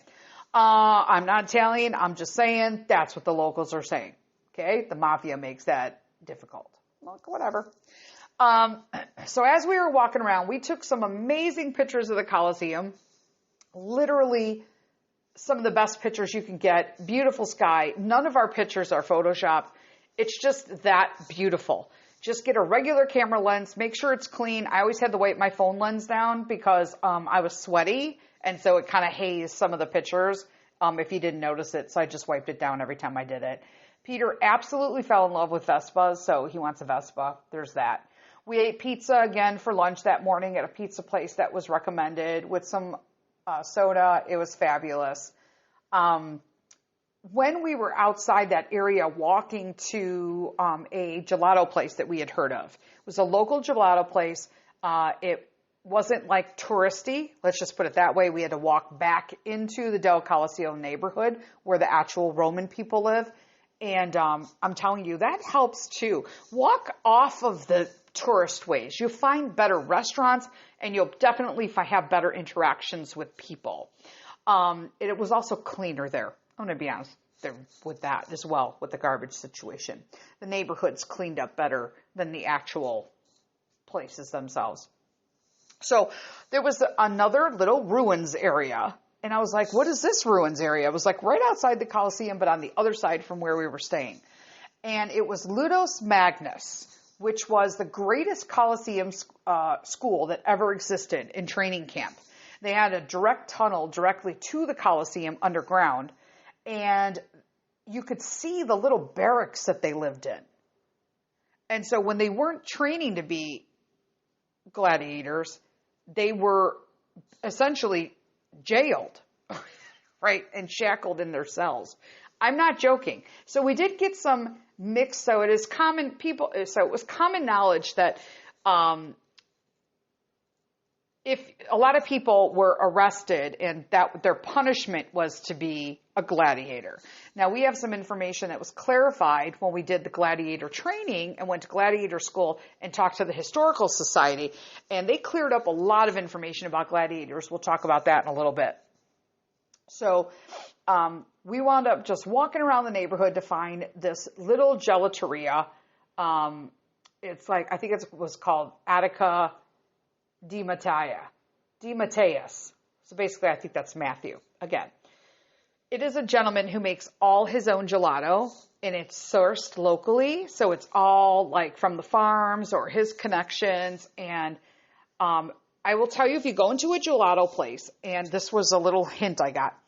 Speaker 1: I'm not Italian. I'm just saying that's what the locals are saying. Okay? The mafia makes that difficult. Look, whatever. So as we were walking around, we took some amazing pictures of the Colosseum. Literally some of the best pictures you can get. Beautiful sky. None of our pictures are Photoshopped. It's just that beautiful. Just get a regular camera lens. Make sure it's clean. I always had to wipe my phone lens down because I was sweaty. And so it kind of hazed some of the pictures if you didn't notice it. So I just wiped it down every time I did it. Peter absolutely fell in love with Vespas, so he wants a Vespa. There's that. We ate pizza again for lunch that morning at a pizza place that was recommended with some soda. It was fabulous. When we were outside that area walking to a gelato place that we had heard of, it was a local gelato place. It wasn't like touristy. Let's just put it that way. We had to walk back into the Del Colosseo neighborhood where the actual Roman people live. And I'm telling you, that helps too. Walk off of the tourist ways. You'll find better restaurants and you'll definitely have better interactions with people. It was also cleaner there. I'm going to be honest there with that as well, with the garbage situation. The neighborhood's cleaned up better than the actual places themselves. So there was another little ruins area. And I was like, what is this ruins area? It was like right outside the Colosseum, but on the other side from where we were staying. And it was Ludus Magnus, which was the greatest Colosseum school that ever existed in training camp. They had a direct tunnel directly to the Colosseum underground. And you could see the little barracks that they lived in. And so when they weren't training to be gladiators, they were essentially jailed, right, and shackled in their cells. I'm not joking. So we did get some mixed. So it is common people. So it was common knowledge that if a lot of people were arrested and that their punishment was to be a gladiator. Now we have some information that was clarified when we did the gladiator training and went to gladiator school and talked to the historical society, and they cleared up a lot of information about gladiators. We'll talk about that in a little bit. So we wound up just walking around the neighborhood to find this little gelateria. It's like, I think it was called Attica Di Matteus. So basically, I think that's Matthew. Again, it is a gentleman who makes all his own gelato, and it's sourced locally. So it's all like from the farms or his connections. And I will tell you, if you go into a gelato place, and this was a little hint I got,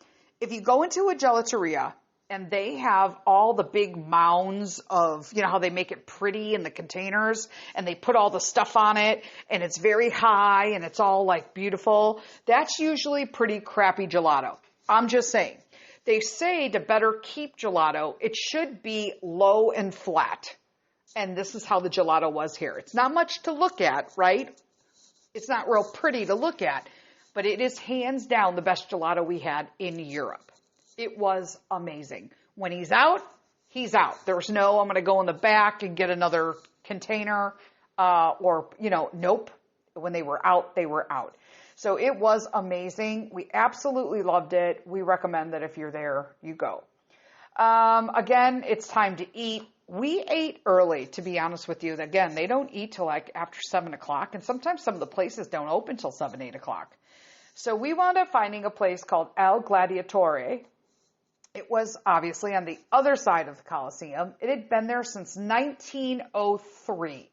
Speaker 1: if you go into a gelateria and they have all the big mounds of, you know, how they make it pretty in the containers and they put all the stuff on it and it's very high and it's all like beautiful, that's usually pretty crappy gelato. I'm just saying. They say to better keep gelato, it should be low and flat. And this is how the gelato was here. It's not much to look at, right? It's not real pretty to look at, but it is hands down the best gelato we had in Europe. It was amazing. When he's out, he's out. There's no, I'm going to go in the back and get another container, or, you know, nope. When they were out, they were out. So it was amazing. We absolutely loved it. We recommend that if you're there, you go. Again, it's time to eat. We ate early, to be honest with you. Again, they don't eat till like after 7 o'clock, and sometimes some of the places don't open till 7, 8 o'clock. So we wound up finding a place called El Gladiatore. It was obviously on the other side of the Colosseum. It had been there since 1903.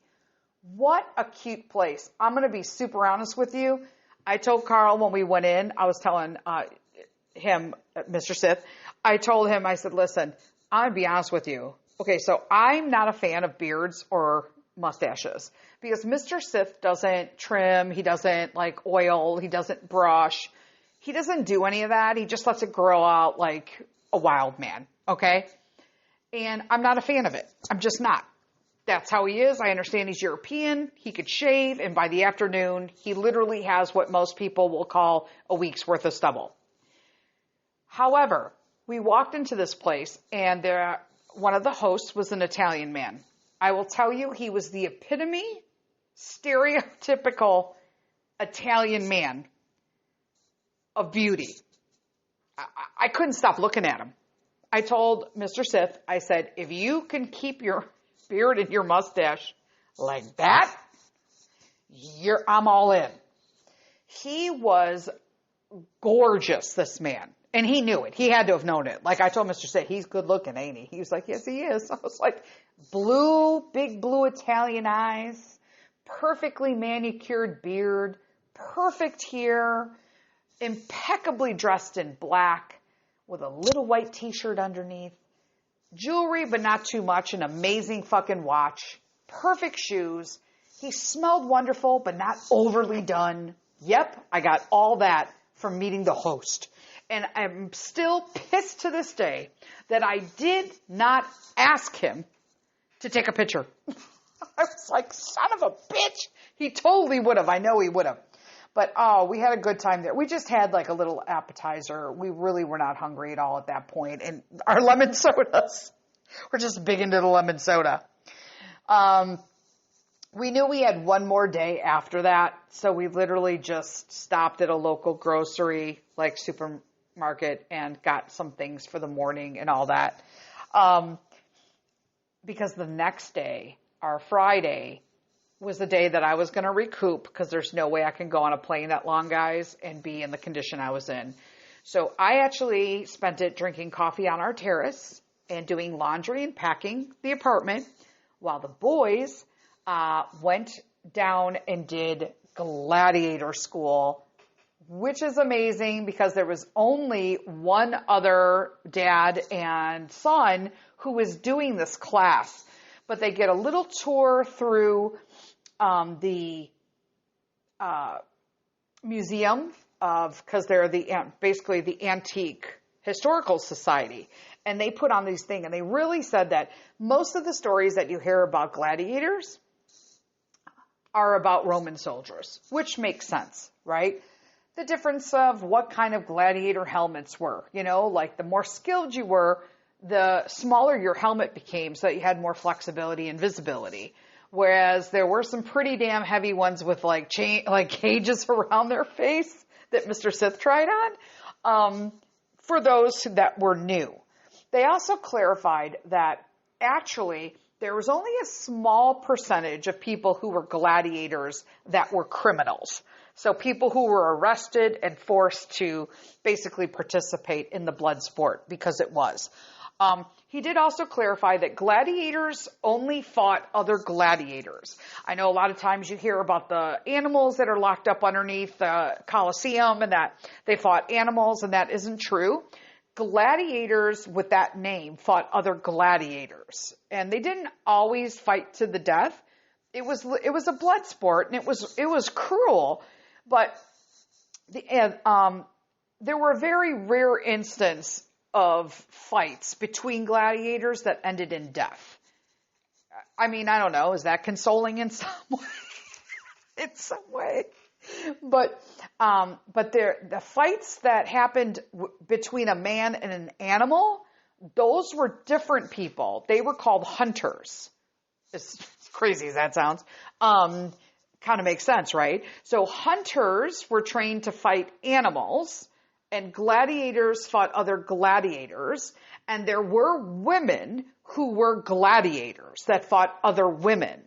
Speaker 1: What a cute place. I'm going to be super honest with you. I told Carl when we went in, I was telling him, Mr. Sith, I told him, I said, listen, I'm going to be honest with you. Okay, so I'm not a fan of beards or mustaches because Mr. Sith doesn't trim, he doesn't like oil, he doesn't brush, he doesn't do any of that. He just lets it grow out like a wild man, okay? And I'm not a fan of it. I'm just not. That's how he is. I understand he's European. He could shave, and by the afternoon, he literally has what most people will call a week's worth of stubble. However, we walked into this place, and one of the hosts was an Italian man. I will tell you, he was the epitome, stereotypical Italian man of beauty. I couldn't stop looking at him. I told Mr. Sith, I said, if you can keep your beard and your mustache like that, I'm all in. He was gorgeous, this man. And he knew it. He had to have known it. Like I told Mr. Sith, he's good looking, ain't he? He was like, yes, he is. I was like, big blue Italian eyes, perfectly manicured beard, perfect hair, impeccably dressed in black with a little white t-shirt underneath, jewelry, but not too much, an amazing fucking watch, perfect shoes. He smelled wonderful, but not overly done. Yep, I got all that from meeting the host. And I'm still pissed to this day that I did not ask him to take a picture. I was like, son of a bitch. He totally would have. I know he would have. But, we had a good time there. We just had like a little appetizer. We really were not hungry at all at that point. And our lemon sodas, we're just big into the lemon soda. We knew we had one more day after that. So we literally just stopped at a local grocery, like supermarket, and got some things for the morning and all that. Because the next day, our Friday, was the day that I was going to recoup because there's no way I can go on a plane that long, guys, and be in the condition I was in. So I actually spent it drinking coffee on our terrace and doing laundry and packing the apartment while the boys went down and did gladiator school, which is amazing because there was only one other dad and son who was doing this class. But they get a little tour through the museum because they're basically the Antique Historical Society. And they put on these things, and they really said that most of the stories that you hear about gladiators are about Roman soldiers, which makes sense, right? The difference of what kind of gladiator helmets were, like the more skilled you were, the smaller your helmet became so that you had more flexibility and visibility. Whereas there were some pretty damn heavy ones with like cages around their face that Mr. Sith tried on for those that were new. They also clarified that actually there was only a small percentage of people who were gladiators that were criminals. So people who were arrested and forced to basically participate in the blood sport because it was. He did also clarify that gladiators only fought other gladiators. I know a lot of times you hear about the animals that are locked up underneath the Colosseum and that they fought animals, and that isn't true. Gladiators with that name fought other gladiators, and they didn't always fight to the death. It was a blood sport, and it was cruel, but there were a very rare instance of fights between gladiators that ended in death. I mean, I don't know. Is that consoling in some way? In some way. But the fights that happened between a man and an animal, those were different people. They were called hunters. As crazy as that sounds. Kind of makes sense, right? So hunters were trained to fight animals, and gladiators fought other gladiators, and there were women who were gladiators that fought other women,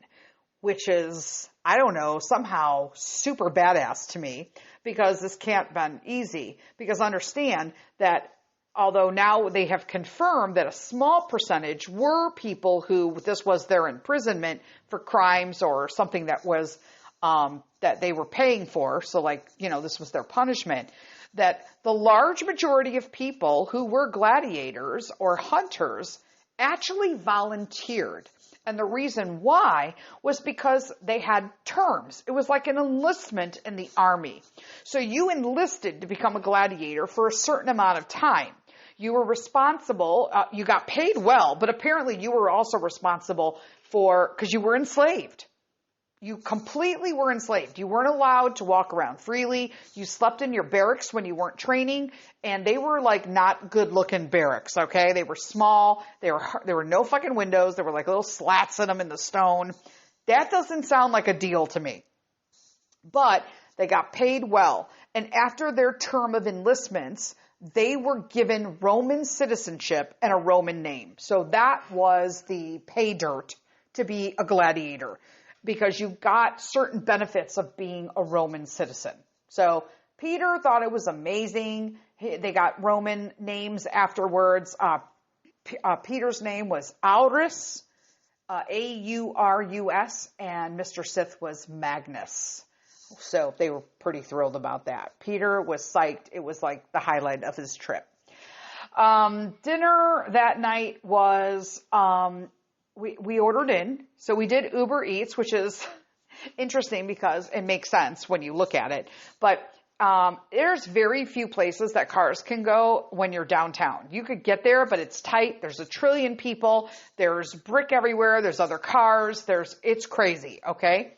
Speaker 1: which is, I don't know, somehow super badass to me, because this can't have been easy. Because understand that although now they have confirmed that a small percentage were people who this was their imprisonment for crimes or something that was that they were paying for, so this was their punishment, that the large majority of people who were gladiators or hunters actually volunteered. And the reason why was because they had terms. It was like an enlistment in the army. So you enlisted to become a gladiator for a certain amount of time. You were responsible, you got paid well, but apparently you were also responsible because you were enslaved. You completely were enslaved. You weren't allowed to walk around freely. You slept in your barracks when you weren't training, and they were not good looking barracks, okay? They were small. There were no fucking windows. There were little slats in them in the stone. That doesn't sound like a deal to me. But they got paid well. And after their term of enlistments, they were given Roman citizenship and a Roman name. So that was the pay dirt to be a gladiator, because you got certain benefits of being a Roman citizen. So Peter thought it was amazing. They got Roman names afterwards. Peter's name was Aurus, Aurus, and Mr. Sith was Magnus. So they were pretty thrilled about that. Peter was psyched. It was the highlight of his trip. Dinner that night was... We ordered in, so we did Uber Eats, which is interesting because it makes sense when you look at it. But there's very few places that cars can go when you're downtown. You could get there, but it's tight. There's a trillion people. There's brick everywhere. There's other cars. It's crazy. Okay.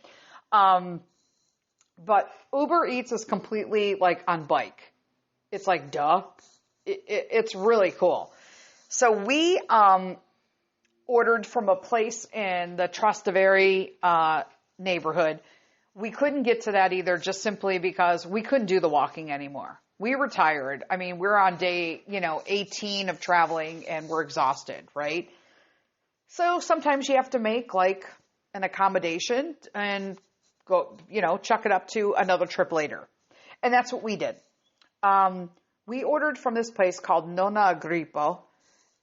Speaker 1: But Uber Eats is completely like on bike. It's like, duh. It's really cool. So we, ordered from a place in the Trastevere, neighborhood. We couldn't get to that either, just simply because we couldn't do the walking anymore. We were tired. I mean, we're on day, 18 of traveling and we're exhausted, right? So sometimes you have to make like an accommodation and go, chuck it up to another trip later. And that's what we did. We ordered from this place called Nonna Agrippo,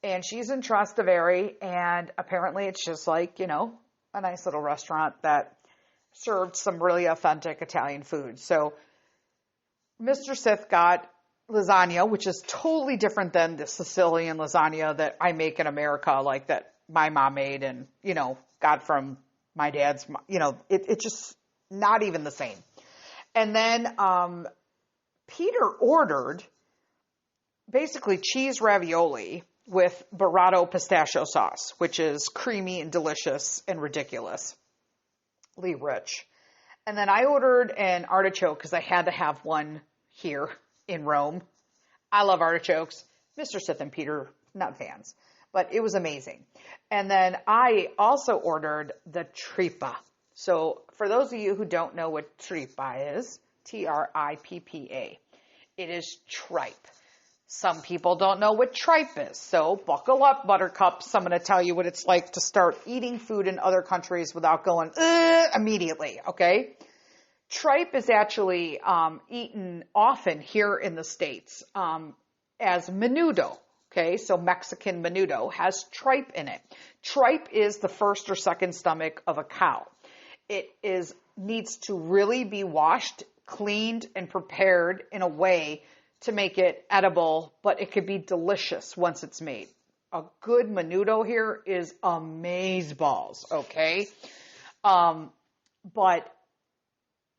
Speaker 1: and she's in Trastevere, and apparently it's just like, a nice little restaurant that served some really authentic Italian food. So Mr. Sith got lasagna, which is totally different than the Sicilian lasagna that I make in America, like that my mom made and, got from my dad's, it's just not even the same. And then Peter ordered basically cheese ravioli with burrata pistachio sauce, which is creamy and delicious and ridiculously rich. And then I ordered an artichoke because I had to have one here in Rome. I love artichokes. Mr. Sith and Peter, not fans, but it was amazing. And then I also ordered the trippa. So for those of you who don't know what trippa is, Trippa, it is tripe. Some people don't know what tripe is. So buckle up, buttercups. I'm going to tell you what it's like to start eating food in other countries without going immediately, okay? Tripe is actually eaten often here in the States as menudo, okay? So Mexican menudo has tripe in it. Tripe is the first or second stomach of a cow. It needs to really be washed, cleaned, and prepared in a way to make it edible, but it could be delicious once it's made. A good menudo here is amazeballs, okay? But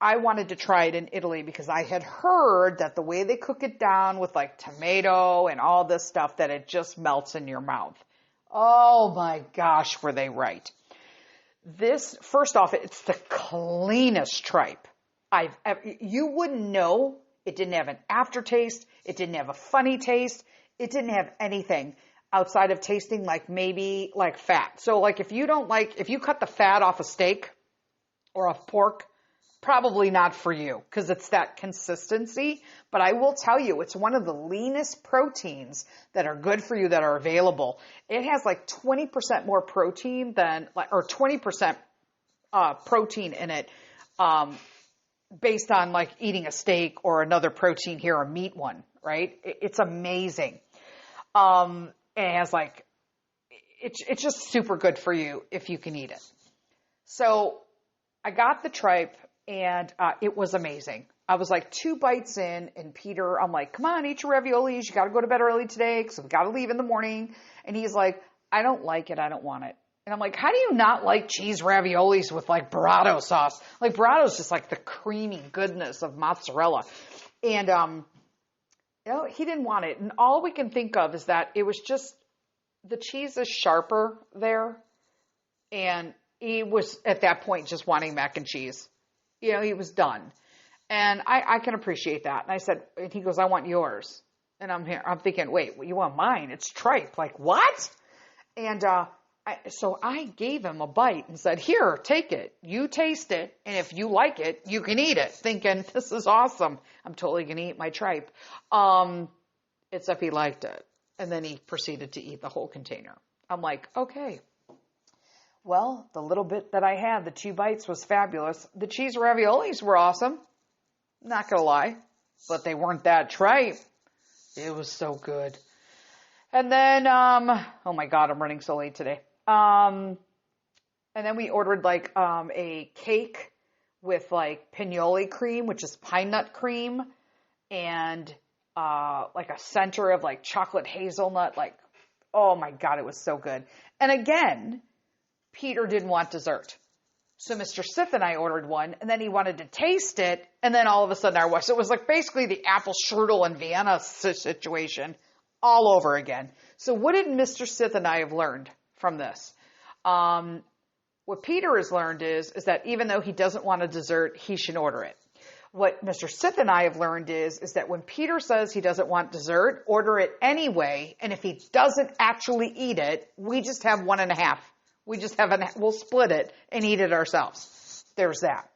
Speaker 1: I wanted to try it in Italy because I had heard that the way they cook it down with like tomato and all this stuff, that it just melts in your mouth. Oh my gosh, were they right. This, first off, it's the cleanest tripe you wouldn't know. It didn't have an aftertaste. It didn't have a funny taste. It didn't have anything outside of tasting like maybe like fat. So like if you cut the fat off a steak or off pork, probably not for you because it's that consistency. But I will tell you, it's one of the leanest proteins that are good for you that are available. It has like 20% more protein or 20% protein in it, based on like eating a steak or another protein here, a meat one, right? It's amazing. It has like, it's just super good for you if you can eat it. So I got the tripe and it was amazing. I was like 2 bites in, and Peter, I'm like, come on, eat your raviolis. You got to go to bed early today because we got to leave in the morning. And he's like, I don't like it. I don't want it. And I'm like, how do you not like cheese raviolis with like burrata sauce? Like burrata is just like the creamy goodness of mozzarella. And, he didn't want it. And all we can think of is that it was just, the cheese is sharper there. And he was at that point just wanting mac and cheese. He was done. And I can appreciate that. And I said, and he goes, I want yours. And I'm thinking, wait, you want mine? It's tripe. Like, what? And, so I gave him a bite and said, here, take it. You taste it. And if you like it, you can eat it. Thinking, this is awesome. I'm totally going to eat my tripe. Except he liked it. And then he proceeded to eat the whole container. I'm like, okay. Well, the little bit that I had, the 2 bites, was fabulous. The cheese raviolis were awesome. Not going to lie. But they weren't that tripe. It was so good. And then, oh my God, I'm running so late today. And then we ordered like a cake with like pignoli cream, which is pine nut cream, and like a center of like chocolate hazelnut. Like, oh my God, it was so good. And again, Peter didn't want dessert. So Mr. Sith and I ordered one, and then he wanted to taste it, and then all of a sudden so it was like basically the apple strudel and Vienna situation all over again. So what did Mr. Sith and I have learned from this? What Peter has learned is that even though he doesn't want a dessert, he should order it. What Mr. Sith and I have learned is that when Peter says he doesn't want dessert, order it anyway, and if he doesn't actually eat it, we just have 1.5. We'll split it and eat it ourselves. There's that.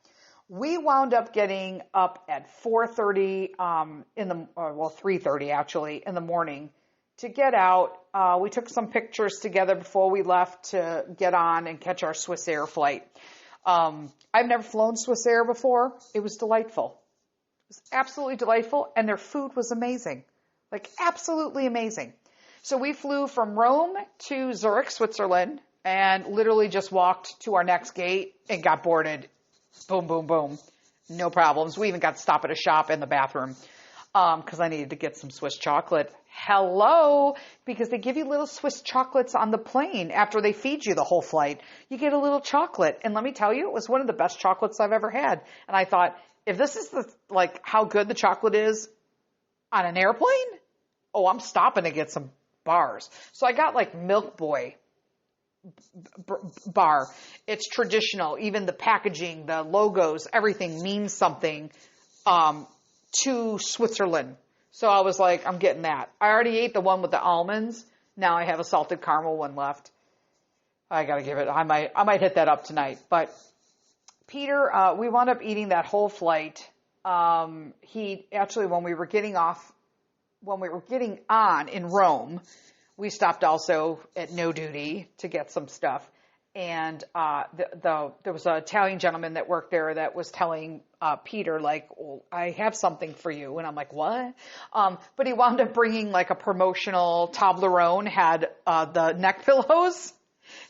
Speaker 1: We wound up getting up at 4:30 3:30 actually in the morning to get out. We took some pictures together before we left to get on and catch our Swiss Air flight. I've never flown Swiss Air before. It was delightful. It was absolutely delightful, and their food was amazing, like absolutely amazing. So we flew from Rome to Zurich, Switzerland, and literally just walked to our next gate and got boarded. Boom, boom, boom. No problems. We even got to stop at a shop in the bathroom because I needed to get some Swiss chocolate. Hello, because they give you little Swiss chocolates on the plane after they feed you the whole flight. You get a little chocolate. And let me tell you, it was one of the best chocolates I've ever had. And I thought, if this is how good the chocolate is on an airplane, I'm stopping to get some bars. So I got Milk Boy bar. It's traditional. Even the packaging, the logos, everything means something to Switzerland. So I was like, I'm getting that. I already ate the one with the almonds. Now I have a salted caramel one left. I got to give it. I might hit that up tonight. But Peter, we wound up eating that whole flight. He actually, when we were getting on in Rome, we stopped also at No Duty to get some stuff. And there was an Italian gentleman that worked there that was telling Peter, I have something for you. And I'm like, what? But he wound up bringing a promotional Toblerone, had the neck pillows.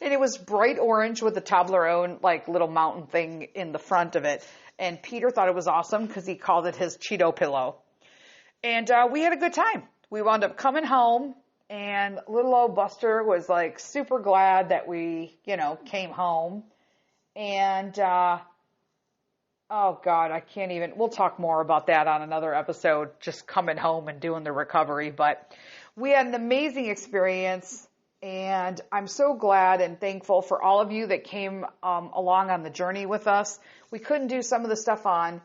Speaker 1: And it was bright orange with the Toblerone, little mountain thing in the front of it. And Peter thought it was awesome because he called it his Cheeto pillow. And we had a good time. We wound up coming home. And little old Buster was super glad that we, came home. And, oh God, I can't even, we'll talk more about that on another episode, just coming home and doing the recovery. But we had an amazing experience, and I'm so glad and thankful for all of you that came along on the journey with us. We couldn't do some of the stuff on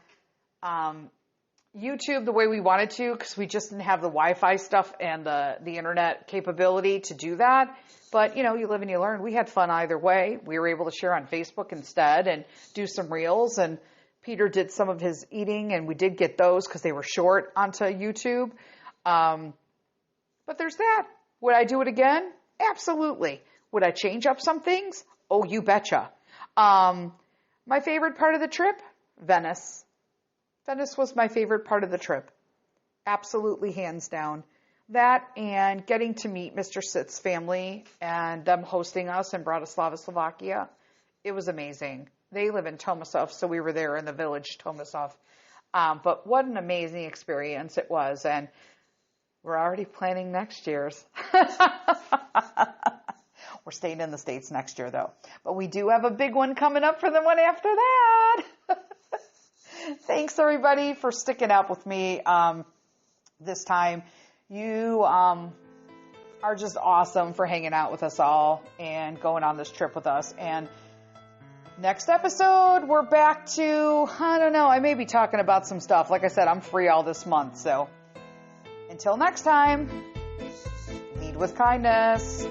Speaker 1: YouTube the way we wanted to because we just didn't have the Wi-Fi stuff and the internet capability to do that. But, you live and you learn. We had fun either way. We were able to share on Facebook instead and do some reels. And Peter did some of his eating, and we did get those because they were short onto YouTube. But there's that. Would I do it again? Absolutely. Would I change up some things? Oh, you betcha. My favorite part of the trip? Venice. Venice was my favorite part of the trip. Absolutely, hands down. That and getting to meet Mr. Sith's family and them hosting us in Bratislava, Slovakia. It was amazing. They live in Tomasov, so we were there in the village Tomasov. But what an amazing experience it was. And we're already planning next year's. We're staying in the States next year, though. But we do have a big one coming up for the one after that. Thanks, everybody, for sticking up with me this time. You are just awesome for hanging out with us all and going on this trip with us. And next episode, we're back to, I don't know, I may be talking about some stuff. Like I said, I'm free all this month. So until next time, lead with kindness.